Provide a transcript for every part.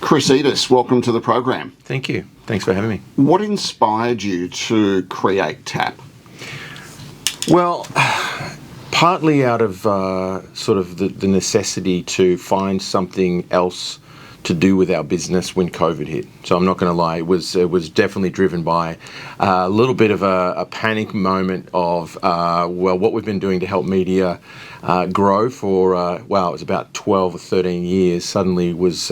Chris Edis, welcome to the program. Thank you. Thanks for having me. What inspired you to create Tap? Well, partly out of sort of the necessity to find something else to do with our business when COVID hit. So I'm not going to lie, it was definitely driven by a little bit of a panic moment of, what we've been doing to help media grow for, it was about 12 or 13 years, suddenly was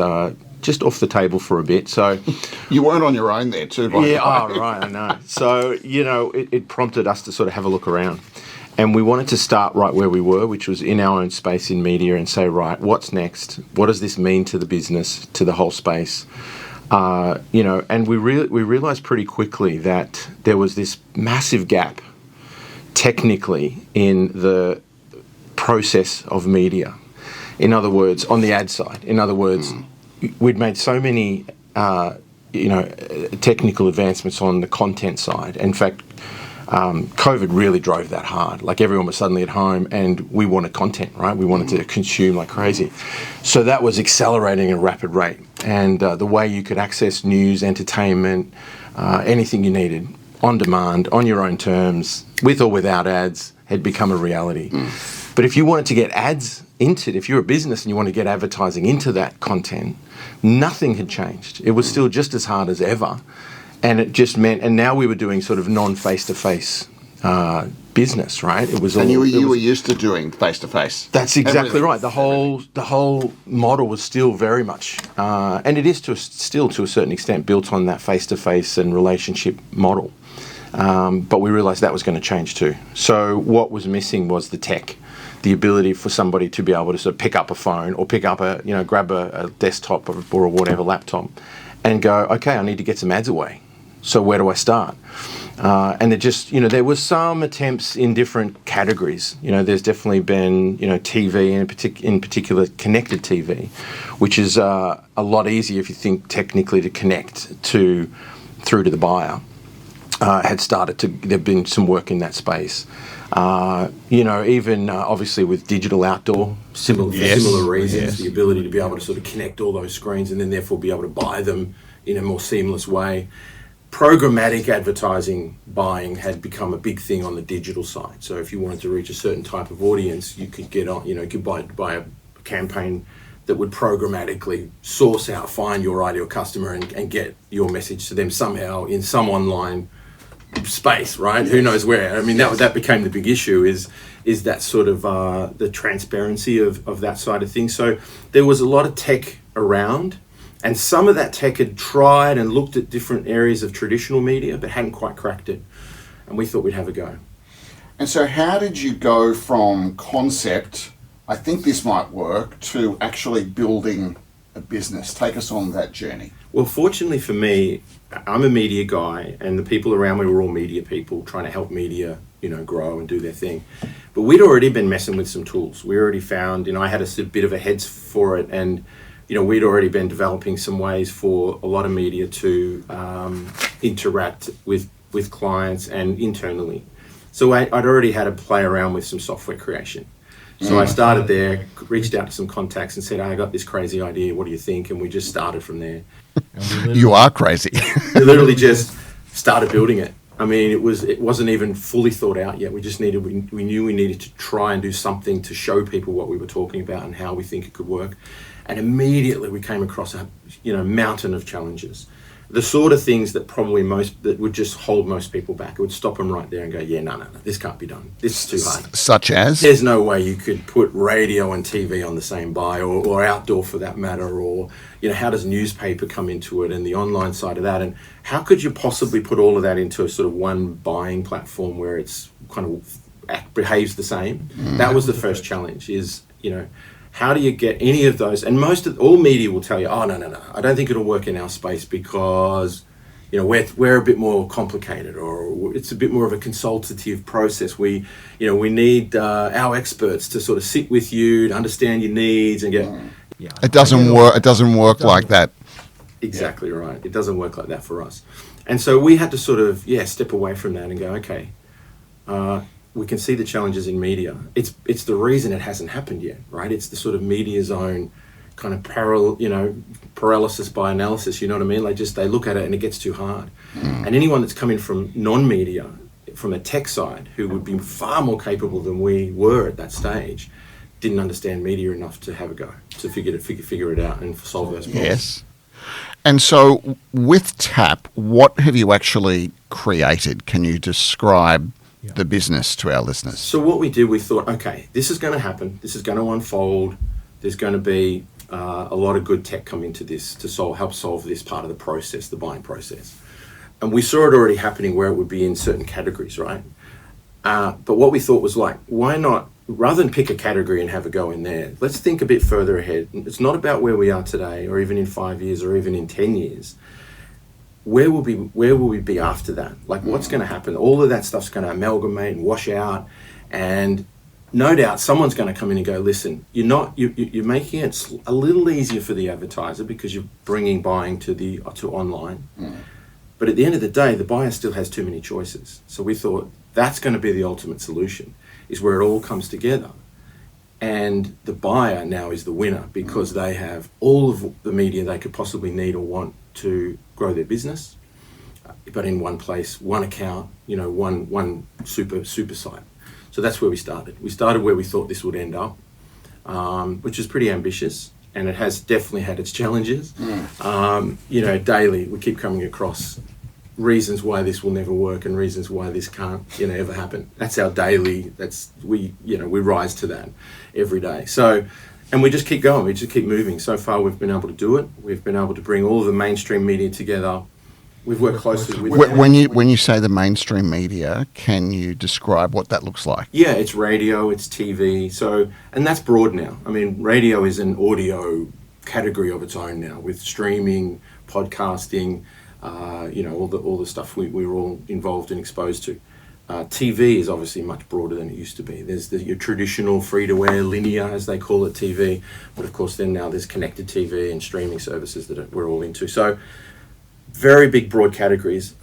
just off the table for a bit. So you weren't on your own there too, by the way. Right, I know. So, it prompted us to sort of have a look around. And we wanted to start right where we were, which was in our own space in media, and say, right, what's next? What does this mean to the business, to the whole space? And we realized pretty quickly that there was this massive gap, technically, in the process of media. In other words, on the ad side. In other words, we'd made so many, technical advancements on the content side. In fact, COVID really drove that hard. Like, everyone was suddenly at home and we wanted content, right? We wanted to consume like crazy. So that was accelerating at a rapid rate. And the way you could access news, entertainment, anything you needed, on demand, on your own terms, with or without ads, had become a reality. But if you wanted to get ads into it, if you're a business and you want to get advertising into that content, nothing had changed. It was still just as hard as ever. And it just meant, and now we were doing sort of non-face-to-face business, right? It was, and you were used to doing face-to-face. That's exactly right. The whole model was still very much, and it is still to a certain extent built on that face-to-face and relationship model. But we realised that was going to change too. So what was missing was the tech, the ability for somebody to be able to sort of pick up a phone or pick up grab a desktop or a whatever laptop, and go, okay, I need to get some ads away. So where do I start? And there was some attempts in different categories. There's definitely been, TV, in particular connected TV, which is a lot easier if you think technically to connect through to the buyer. There'd been some work in that space. Even obviously with digital outdoor, similar reasons, the ability to be able to sort of connect all those screens and then therefore be able to buy them in a more seamless way. Programmatic advertising buying had become a big thing on the digital side. So if you wanted to reach a certain type of audience, you could get on, you could buy a campaign that would programmatically source out, find your ideal customer and get your message to them somehow in some online space, right? Yes. Who knows where? I mean, that became the big issue is that sort of the transparency of that side of things. So there was a lot of tech around, and some of that tech had tried and looked at different areas of traditional media, but hadn't quite cracked it. And we thought we'd have a go. And so how did you go from concept, I think this might work, to actually building a business? Take us on that journey. Well, fortunately for me, I'm a media guy, and the people around me were all media people trying to help media, grow and do their thing. But we'd already been messing with some tools. We already found, I had a bit of a head for it, and we'd already been developing some ways for a lot of media to interact with clients and internally. So I'd already had to play around with some software creation. So I started there, reached out to some contacts and said, I got this crazy idea, what do you think? And we just started from there. You are crazy. We literally just started building it. I mean, it wasn't even fully thought out yet. We knew we needed to try and do something to show people what we were talking about and how we think it could work. And immediately we came across a mountain of challenges. The sort of things that probably that would just hold most people back. It would stop them right there and go, no, this can't be done. This is too hard. Such as? There's no way you could put radio and TV on the same buy, or outdoor for that matter, or, how does newspaper come into it and the online side of that? And how could you possibly put all of that into a sort of one buying platform where it's kind of behaves the same? That was the first challenge is, how do you get any of those? And all media will tell you, oh, no, I don't think it'll work in our space because, we're a bit more complicated, or it's a bit more of a consultative process. We need our experts to sort of sit with you, to understand your needs and get... It doesn't work. It doesn't work like that. Exactly right. It doesn't work like that for us. And so we had to sort of, step away from that and go, okay, we can see the challenges in media. It's the reason it hasn't happened yet, right? It's the sort of media's own, kind of paralysis by analysis, you know what I mean? They look at it and it gets too hard. And anyone that's coming from non-media, from a tech side, who would be far more capable than we were at that stage, didn't understand media enough to have a go, to figure it out and solve those problems. Yes. And so with Tap, what have you actually created? Can you describe the business to our listeners? So what we did, we thought, okay, this is going to happen. This is going to unfold. There's going to be a lot of good tech come into this to help solve this part of the process, the buying process. And we saw it already happening where it would be in certain categories, right? But what we thought was why not, rather than pick a category and have a go in there, let's think a bit further ahead. It's not about where we are today or even in 5 years or even in 10 years. Where will we be after that? What's going to happen? All of that stuff's going to amalgamate and wash out, and no doubt someone's going to come in and go, listen, you're making it a little easier for the advertiser because you're bringing buying to online. But at the end of the day, the buyer still has too many choices. So we thought that's going to be the ultimate solution, is where it all comes together. And the buyer now is the winner because they have all of the media they could possibly need or want to grow their business, but in one place, one account, one super site. So that's where we started. We started where we thought this would end up, which is pretty ambitious, and it has definitely had its challenges. Daily we keep coming across reasons why this will never work and reasons why this can't ever happen. That's our daily. We rise to that every day. So, and we just keep going. We just keep moving. So far, we've been able to do it. We've been able to bring all of the mainstream media together. We've worked closely with. When you say the mainstream media, can you describe what that looks like? Yeah, it's radio, it's TV. So, and that's broad now. I mean, radio is an audio category of its own now, with streaming, podcasting, all the stuff we're all involved and exposed to. TV is obviously much broader than it used to be. There's your traditional free-to-air, linear, as they call it, TV. But of course, then now there's connected TV and streaming services that we're all into. So, very big, broad categories.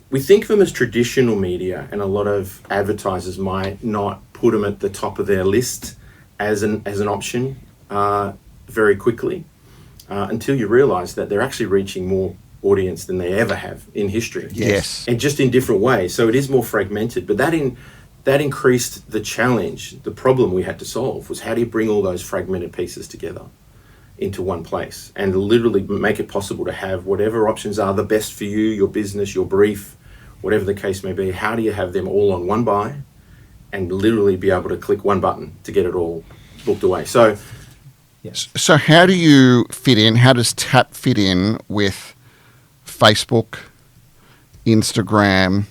We think of them as traditional media, and a lot of advertisers might not put them at the top of their list as an option very quickly until you realise that they're actually reaching more audience than they ever have in history. Yes. And just in different ways. So it is more fragmented, but that increased the challenge. The problem we had to solve was, how do you bring all those fragmented pieces together into one place and literally make it possible to have whatever options are the best for you, your business, your brief, whatever the case may be. How do you have them all on one buy and literally be able to click one button to get it all booked away? So, yes. So how do you fit in? How does Tap fit in with Facebook, Instagram,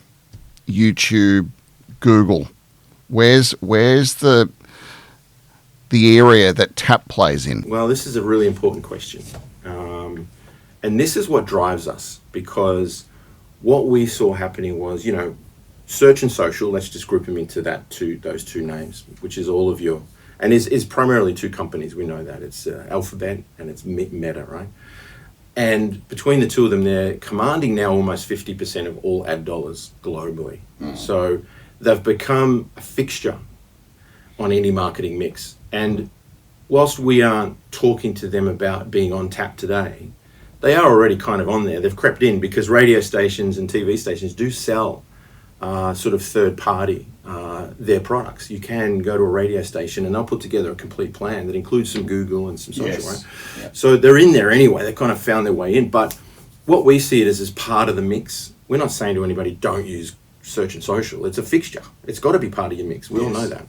YouTube, Google? Where's the area that Tap plays in? Well, this is a really important question. And this is what drives us, because what we saw happening was, search and social, let's just group them into those two names, which is all of your, and is primarily two companies, we know that. It's Alphabet and it's Meta, right? And between the two of them, they're commanding now almost 50% of all ad dollars globally. So they've become a fixture on any marketing mix. And whilst we aren't talking to them about being on Tap today, they are already kind of on there. They've crept in because radio stations and TV stations do sell sort of third party their products. You can go to a radio station and they'll put together a complete plan that includes some Google and some social, right? Yeah. So they're in there anyway. They kind of found their way in. But what we see it as part of the mix. We're not saying to anybody, don't use search and social. It's a fixture. It's got to be part of your mix. We all know that.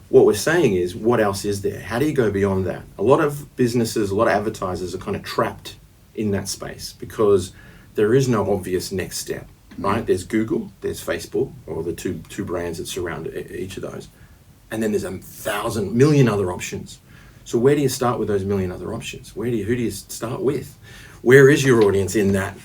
What we're saying is, what else is there? How do you go beyond that? A lot of businesses, a lot of advertisers are kind of trapped in that space because there is no obvious next step. Right? There's Google, there's Facebook, or the two brands that surround each of those. And then there's 1,000 million other options. So where do you start with those million other options? Who do you start with? Where is your audience in that?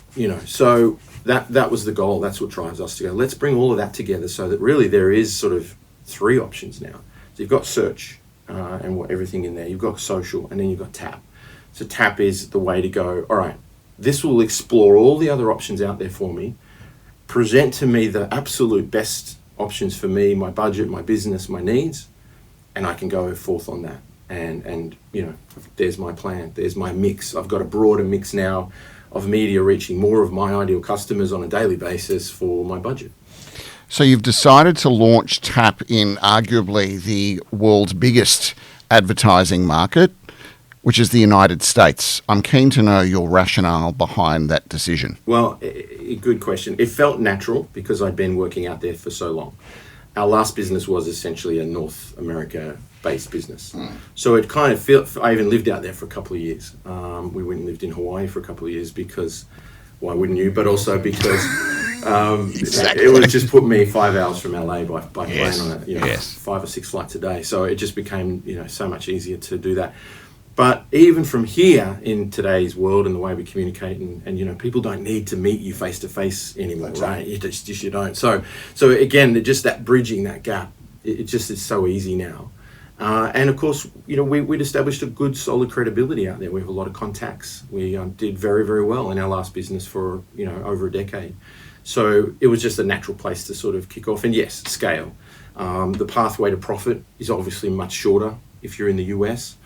So that was the goal. That's what drives us to go, let's bring all of that together so that really there is sort of three options now. So you've got search and everything in there. You've got social, and then you've got Tap. So Tap is the way to go, all right, this will explore all the other options out there for me, present to me the absolute best options for me, my budget, my business, my needs, and I can go forth on that. and there's my plan, there's my mix. I've got a broader mix now of media reaching more of my ideal customers on a daily basis for my budget. So you've decided to launch Tap in arguably the world's biggest advertising market, which is the United States. I'm keen to know your rationale behind that decision. Well, good question. It felt natural because I'd been working out there for so long. Our last business was essentially a North America-based business. So it kind of felt, I even lived out there for a couple of years. We went and lived in Hawaii for a couple of years because, why wouldn't you? But also because Exactly. it would just put me 5 hours from LA by Yes. plane on it, Yes. 5 or 6 flights a day. So it just became, so much easier to do that. But even from here in today's world and the way we communicate, and people don't need to meet you face to face anymore, right? You don't. So again, just that bridging that gap, it just is so easy now. And of course, we'd established a good, solid credibility out there. We have a lot of contacts. We did very, very well in our last business for over a decade. So it was just a natural place to sort of kick off. And yes, scale. The pathway to profit is obviously much shorter if you're in the US.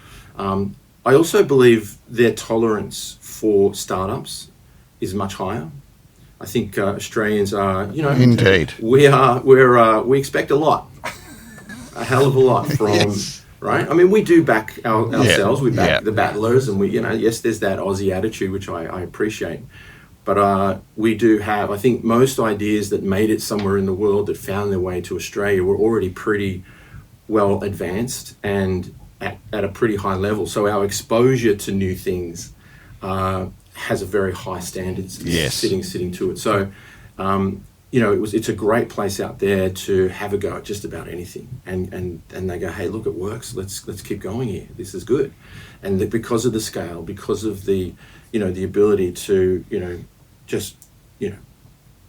I also believe their tolerance for startups is much higher. I think Australians are, Indeed. we expect a lot, a hell of a lot from, Yes. right? I mean, we do back ourselves. We back Yeah. the battlers, and yes, there's that Aussie attitude, which I appreciate. But we do have, I think most ideas that made it somewhere in the world that found their way to Australia were already pretty well advanced and at a pretty high level. So our exposure to new things has a very high standard sitting to it. So, it's a great place out there to have a go at just about anything. And they go, hey, look, it works. Let's keep going here. This is good. And because of the scale, because of the, the ability to,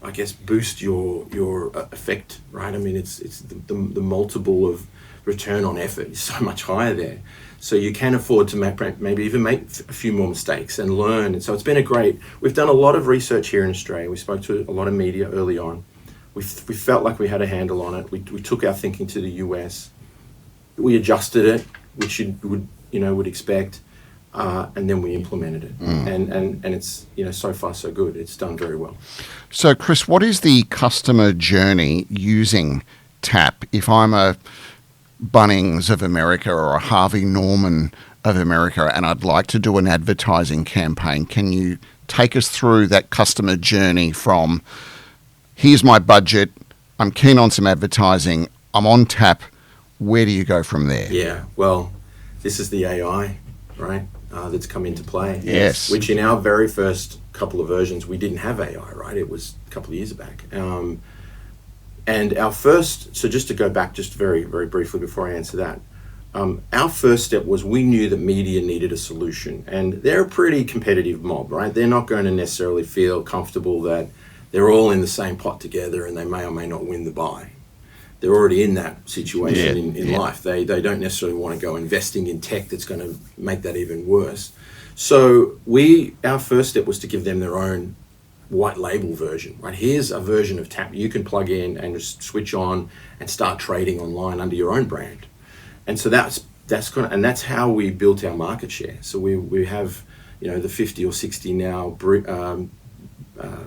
I guess boost your effect, right? I mean, it's the multiple of return on effort is so much higher there. So you can afford to maybe even make a few more mistakes and learn. And so it's been we've done a lot of research here in Australia. We spoke to a lot of media early on. We felt like we had a handle on it. We took our thinking to the US. We adjusted it, which you would expect. And then we implemented it. And it's, so far so good. It's done very well. So Chris, what is the customer journey using Tap? If I'm a Bunnings of America or a Harvey Norman of America and I'd like to do an advertising campaign, can you take us through that customer journey from here's my budget, I'm keen on some advertising, I'm on Tap, where do you go from there? Yeah, well, this is the AI, right, that's come into play. Yes. Which in our very first couple of versions, we didn't have AI, right? It was a couple of years back. And our first, so just to go back just very, very briefly before I answer that, our first step was we knew that media needed a solution, and they're a pretty competitive mob, right? They're not going to necessarily feel comfortable that they're all in the same pot together and they may or may not win the buy. They're already in that situation in life. They don't necessarily want to go investing in tech that's going to make that even worse. So our first step was to give them their own white label version, right? Here's a version of Tap you can plug in and just switch on and start trading online under your own brand. And so that's how we built our market share. So we have, the 50 or 60 now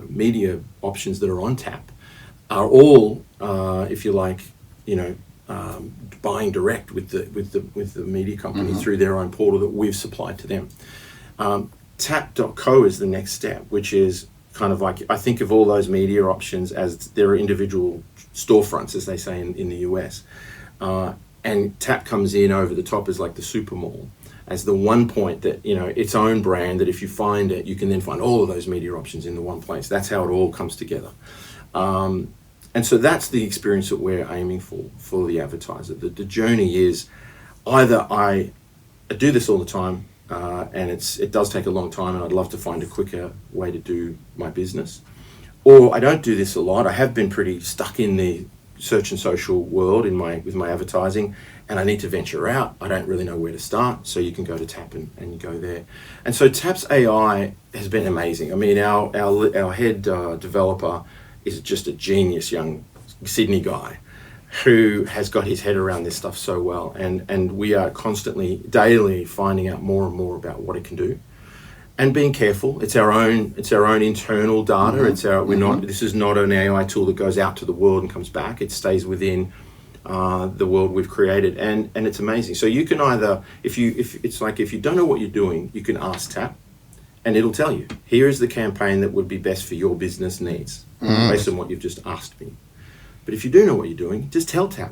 media options that are on Tap are all, if you like, buying direct with the media company through their own portal that we've supplied to them. Tap.co is the next step, which is kind of like, I think of all those media options as their individual storefronts, as they say in the US. And Tap comes in over the top as like the super mall, as the one point that, its own brand, that if you find it, you can then find all of those media options in the one place. That's how it all comes together. And so that's the experience that we're aiming for the advertiser. The journey is either I do this all the time, and it does take a long time, and I'd love to find a quicker way to do my business. Or I don't do this a lot. I have been pretty stuck in the search and social world with my advertising, and I need to venture out. I don't really know where to start, so you can go to Tap and you go there. And so Tap's AI has been amazing. I mean, our head developer is just a genius young Sydney guy. who has got his head around this stuff so well, and we are constantly, daily finding out more and more about what it can do, and being careful. It's our own internal data. This is not an AI tool that goes out to the world and comes back. It stays within the world we've created, and it's amazing. So you can either, if you don't know what you're doing, you can ask Tap, and it'll tell you, here is the campaign that would be best for your business needs, based on what you've just asked me. But if you do know what you're doing, just tell Tap,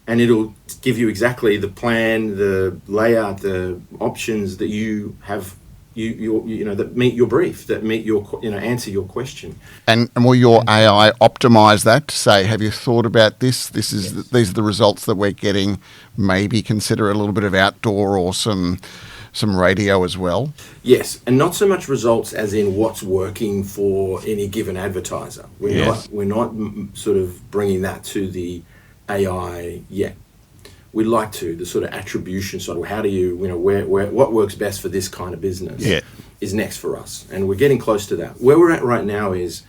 and it'll give you exactly the plan, the layout, the options that you have, that meet your brief, that meet your, answer your question. And will your AI optimize that to say, have you thought about this? These are the results that we're getting. Maybe consider a little bit of outdoor or some radio as well? Yes, and not so much results as in what's working for any given advertiser. We're not sort of bringing that to the AI yet. We'd like to, the sort of attribution side of how do you, what works best for this kind of business is next for us. And we're getting close to that. Where we're at right now is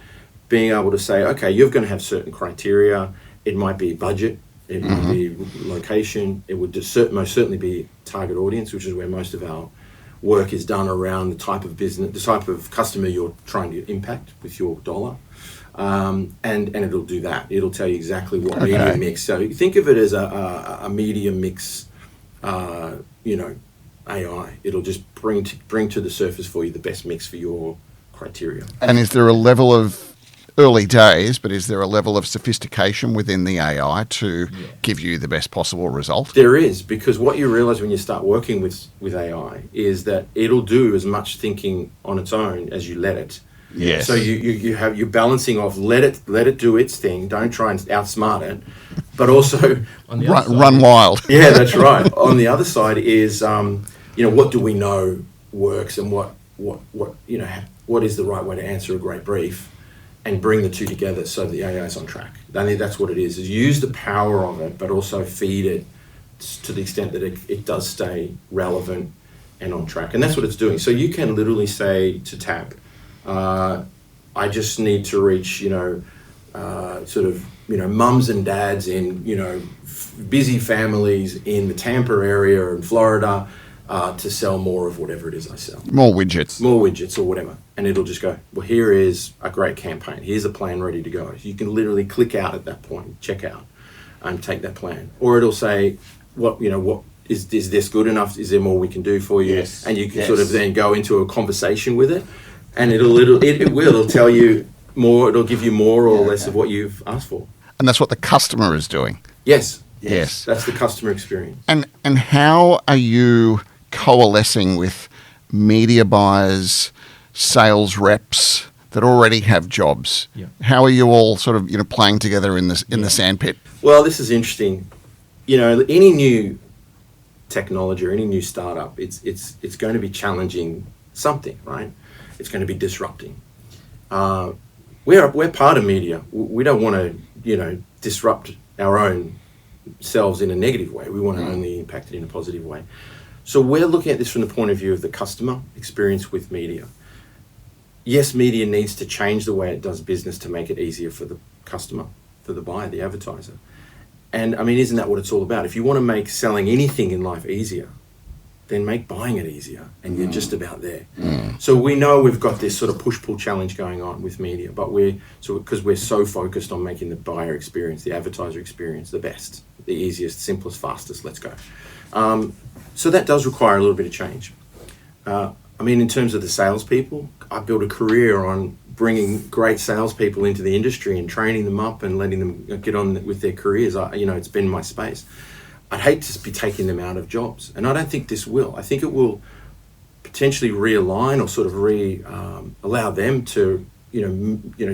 being able to say, okay, you're going to have certain criteria. It might be budget. It would be location. It would most certainly be target audience, which is where most of our work is done around the type of business, the type of customer you're trying to impact with your dollar. And it'll do that. It'll tell you exactly what media mix. So you think of it as a media mix, AI. It'll just bring to the surface for you the best mix for your criteria. And is there a level of, early days, but is there a level of sophistication within the AI to give you the best possible result? There is, because what you realize when you start working with AI is that it'll do as much thinking on its own as you let it. Yes. So you're balancing off, let it do its thing, don't try and outsmart it, but also run wild. Yeah, that's right. On the other side is what do we know works, and what is the right way to answer a great brief, and bring the two together so the AI is on track. I think that's what it is use the power of it, but also feed it to the extent that it does stay relevant and on track. And that's what it's doing. So you can literally say to Tap, I just need to reach, mums and dads in, busy families in the Tampa area in Florida, to sell more of whatever it is I sell. More widgets or whatever. And it'll just go, well, here is a great campaign. Here's a plan ready to go. You can literally click out at that point, check out, and take that plan. Or it'll say, what is this good enough? Is there more we can do for you? Yes. And you can sort of then go into a conversation with it, and it'll tell you more. It'll give you more or less of what you've asked for. And that's what the customer is doing. Yes. Yes. That's the customer experience. And how are you coalescing with media buyers, sales reps that already have jobs? Yeah. How are you all sort of playing together in the sandpit? Well, this is interesting. Any new technology or any new startup, it's going to be challenging something, right? It's going to be disrupting. We're part of media. We don't want to disrupt our own selves in a negative way. We want to only impact it in a positive way. So we're looking at this from the point of view of the customer experience with media. Yes, media needs to change the way it does business to make it easier for the customer, for the buyer, the advertiser. And isn't that what it's all about? If you want to make selling anything in life easier, then make buying it easier, and you're just about there. So we know we've got this sort of push-pull challenge going on with media, but because we're so focused on making the buyer experience, the advertiser experience, the best, the easiest, simplest, fastest, let's go. So that does require a little bit of change. In terms of the salespeople, I built a career on bringing great salespeople into the industry and training them up and letting them get on with their careers. It's been my space. I'd hate to be taking them out of jobs, and I don't think this will. I think it will potentially realign or sort of allow them to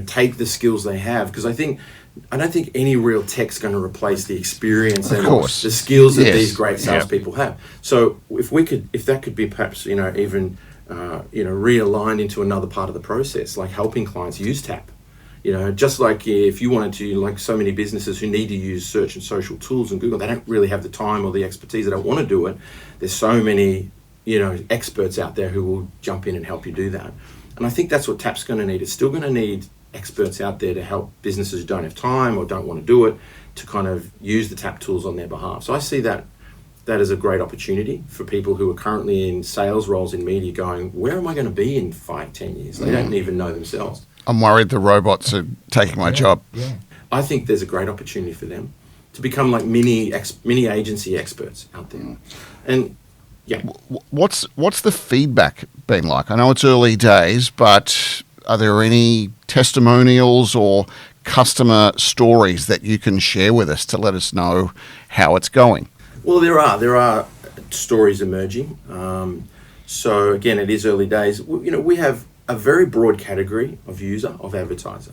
take the skills they have, because I don't think any real tech's going to replace the experience and the skills that these great salespeople have. So if that could be perhaps even realigned into another part of the process, like helping clients use Tap. Just like if you wanted to, like so many businesses who need to use search and social tools and Google, they don't really have the time or the expertise. They don't want to do it. There's so many, experts out there who will jump in and help you do that. And I think that's what Tap's going to need. It's still going to need experts out there to help businesses who don't have time or don't want to do it to kind of use the Tap tools on their behalf. So I see that as a great opportunity for people who are currently in sales roles in media going, where am I going to be in 5-10 years? They don't even know themselves. I'm worried the robots are taking my job. Yeah. I think there's a great opportunity for them to become like mini agency experts out there. And yeah. What's the feedback been like? I know it's early days, but are there any testimonials or customer stories that you can share with us to let us know how it's going? Well, there are stories emerging. So again, it is early days. We have a very broad category of user, of advertiser.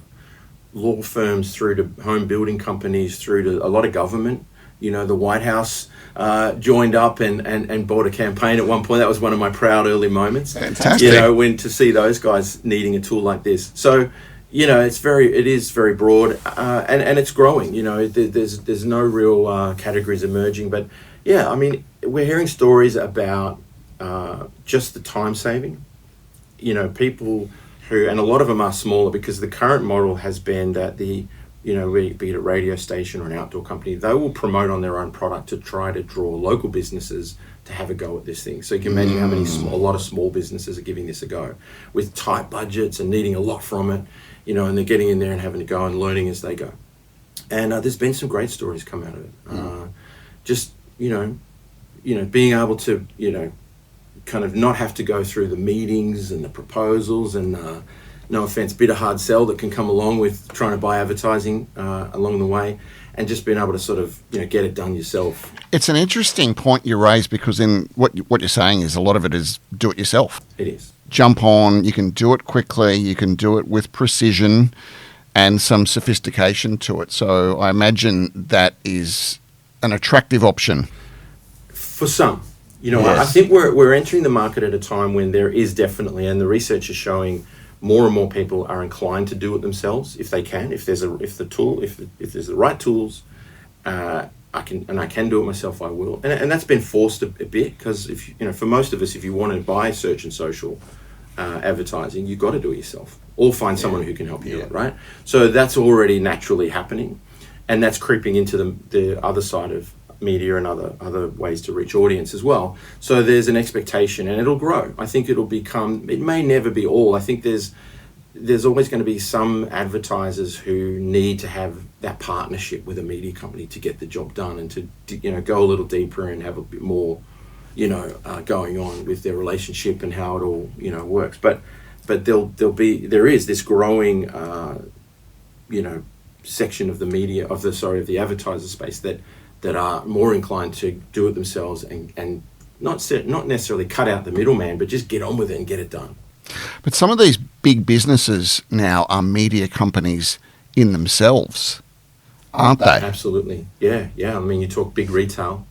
Law firms through to home building companies, through to a lot of government. The White House joined up and bought a campaign at one point. That was one of my proud early moments. Fantastic. When to see those guys needing a tool like this. So, it is very broad, and it's growing. There's no real categories emerging, but yeah, I mean, we're hearing stories about just the time saving. People who, and a lot of them are smaller, because the current model has been that be it a radio station or an outdoor company, they will promote on their own product to try to draw local businesses to have a go at this thing. So you can imagine how many a lot of small businesses are giving this a go with tight budgets and needing a lot from it, and they're getting in there and having to go and learning as they go. And there's been some great stories come out of it. Just, being able to, kind of not have to go through the meetings and the proposals and no offense, bit of hard sell that can come along with trying to buy advertising along the way, and just being able to sort of get it done yourself. It's an interesting point you raise, because in what you're saying is a lot of it is do it yourself. It is. Jump on, you can do it quickly, you can do it with precision and some sophistication to it. So I imagine that is an attractive option. For some. Yes. I think we're entering the market at a time when there is definitely, and the research is showing, more and more people are inclined to do it themselves if they can. If there's the right tools, I can do it myself, I will. And that's been forced a bit, because for most of us, if you want to buy search and social advertising, you've got to do it yourself, or find someone who can help you do it, right? So that's already naturally happening, and that's creeping into the other side of media and other ways to reach audience as well. So there's an expectation, and it'll grow. I think it may never be all. I think there's always going to be some advertisers who need to have that partnership with a media company to get the job done, and to go a little deeper and have a bit more going on with their relationship and how it all works. But there is this growing section of the media of the advertiser space that are more inclined to do it themselves and not necessarily cut out the middleman, but just get on with it and get it done. But some of these big businesses now are media companies in themselves, aren't they? Absolutely. Yeah. I mean, you talk big retail.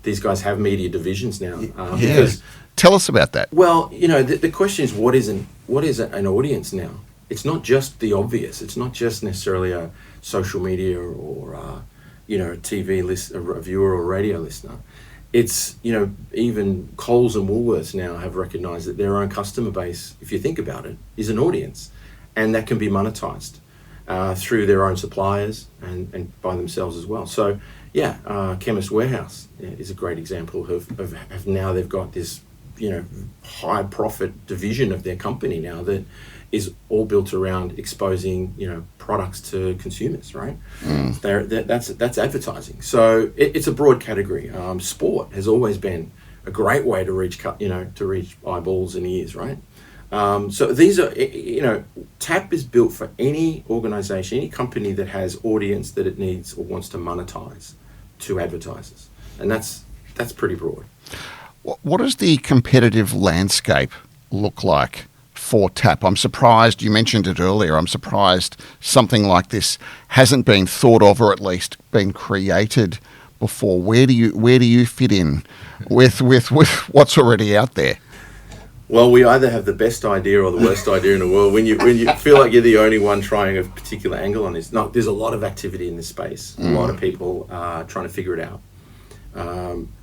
These guys have media divisions now. Because tell us about that. Well, the question is, what is an audience now? It's not just the obvious. It's not just necessarily a social media or a TV a viewer or radio listener. It's, even Coles and Woolworths now have recognised that their own customer base, if you think about it, is an audience, and that can be monetised through their own suppliers and by themselves as well. So, Chemist Warehouse is a great example of now they've got this, high profit division of their company now that is all built around exposing, products to consumers, right? That's advertising. So it's a broad category. Sport has always been a great way to reach, to reach eyeballs and ears, right? So these are, Tap is built for any organization, any company that has audience that it needs or wants to monetize to advertisers. And that's pretty broad. What does the competitive landscape look like for Tap? I'm surprised, you mentioned it earlier, I'm surprised something like this hasn't been thought of, or at least been created before. Where do you fit in with what's already out there? Well, we either have the best idea or the worst idea in the world. When you feel like you're the only one trying a particular angle on this. No, there's a lot of activity in this space. A lot of people are trying to figure it out.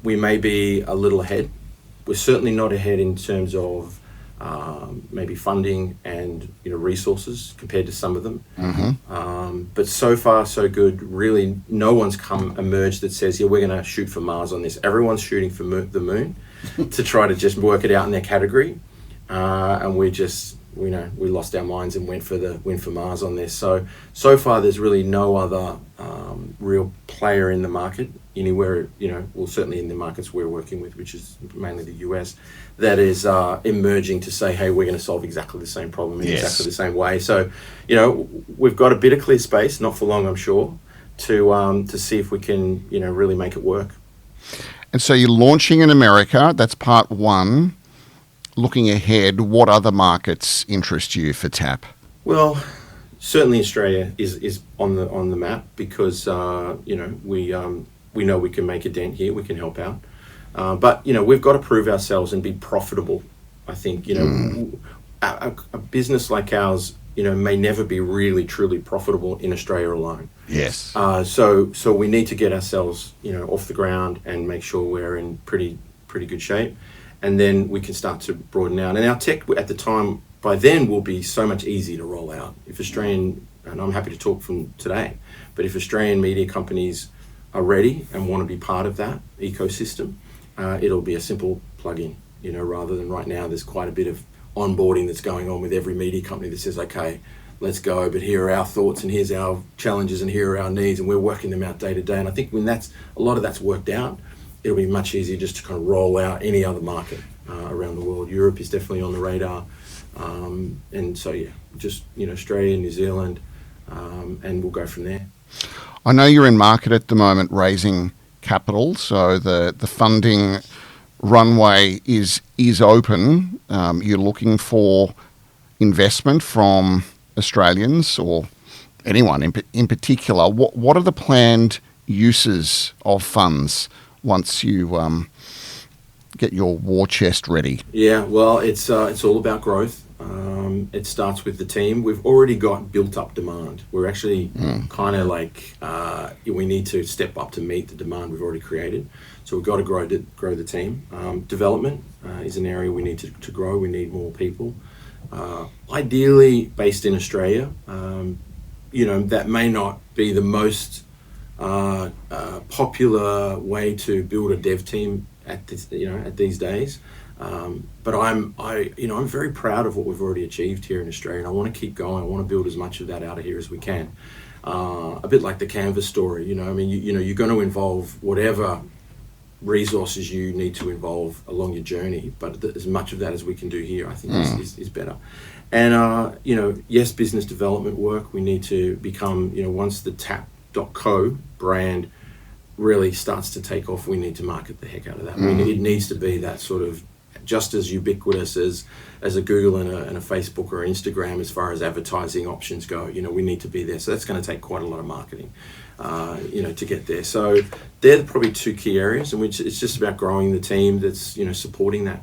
We may be a little ahead. We're certainly not ahead in terms of maybe funding and resources compared to some of them. But so far so good. Really, no one's emerged that says, yeah, we're going to shoot for Mars on this. Everyone's shooting for the moon to try to just work it out in their category, and we lost our minds and went for Mars on this. So far there's really no other real player in the market anywhere, well, certainly in the markets we're working with, which is mainly the US, that is emerging to say, hey, we're going to solve exactly the same problem in exactly the same way. So, we've got a bit of clear space, not for long, I'm sure, to see if we can, really make it work. And so you're launching in America. That's part one. Looking ahead, what other markets interest you for Tap? Well, certainly Australia is on the map because we know we can make a dent here. We can help out, but we've got to prove ourselves and be profitable. I think a business like ours may never be really truly profitable in Australia alone. Yes. So we need to get ourselves off the ground and make sure we're in pretty good shape. And then we can start to broaden out. And our tech at the time, by then, will be so much easier to roll out. If Australian, and I'm happy to talk from today, but if Australian media companies are ready and want to be part of that ecosystem, it'll be a simple plug-in, rather than right now there's quite a bit of onboarding that's going on with every media company that says, okay, let's go, but here are our thoughts and here's our challenges and here are our needs, and we're working them out day to day. And I think when a lot of that's worked out, it'll be much easier just to kind of roll out any other market around the world. Europe is definitely on the radar. And so, just, Australia, New Zealand, and we'll go from there. I know you're in market at the moment raising capital, so the funding runway is open. You're looking for investment from Australians or anyone in particular. What are the planned uses of funds once you get your war chest ready? Yeah, well, it's all about growth. It starts with the team. We've already got built up demand. We're actually kind of like we need to step up to meet the demand we've already created. So we've got to grow the team. Development is an area we need to grow. We need more people. Ideally based in Australia. That may not be the most popular way to build a dev team at these days, but I'm very proud of what we've already achieved here in Australia, and I want to keep going. I want to build as much of that out of here as we can. A bit like the Canvas story, you're going to involve whatever resources you need to involve along your journey, but as much of that as we can do here, I think is better. And yes, business development work. We need to become, once the Tap.co brand really starts to take off, we need to market the heck out of that. It needs to be that sort of just as ubiquitous as a Google and a Facebook or Instagram as far as advertising options go. We need to be there. So that's going to take quite a lot of marketing, to get there. So they're probably two key areas, in which it's just about growing the team that's supporting that.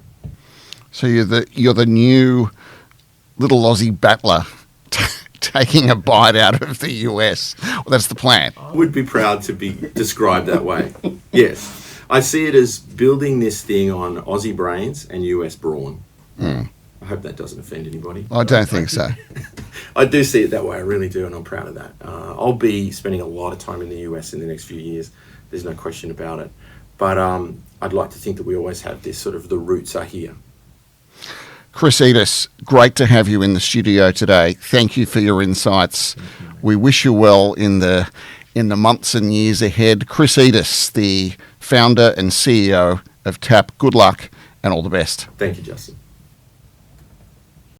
So you're the new little Aussie battler. Taking a bite out of the US. Well, that's the plan. I would be proud to be described that way. Yes. I see it as building this thing on Aussie brains and US brawn. I hope that doesn't offend anybody. I don't think so. I do see it that way. I really do, and I'm proud of that. I'll be spending a lot of time in the US in the next few years. There's no question about it. But I'd like to think that we always have this sort of the roots are here. Chris Edis, great to have you in the studio today. Thank you for your insights. We wish you well in the months and years ahead. Chris Edis, the founder and CEO of Tap, good luck and all the best. Thank you, Justin.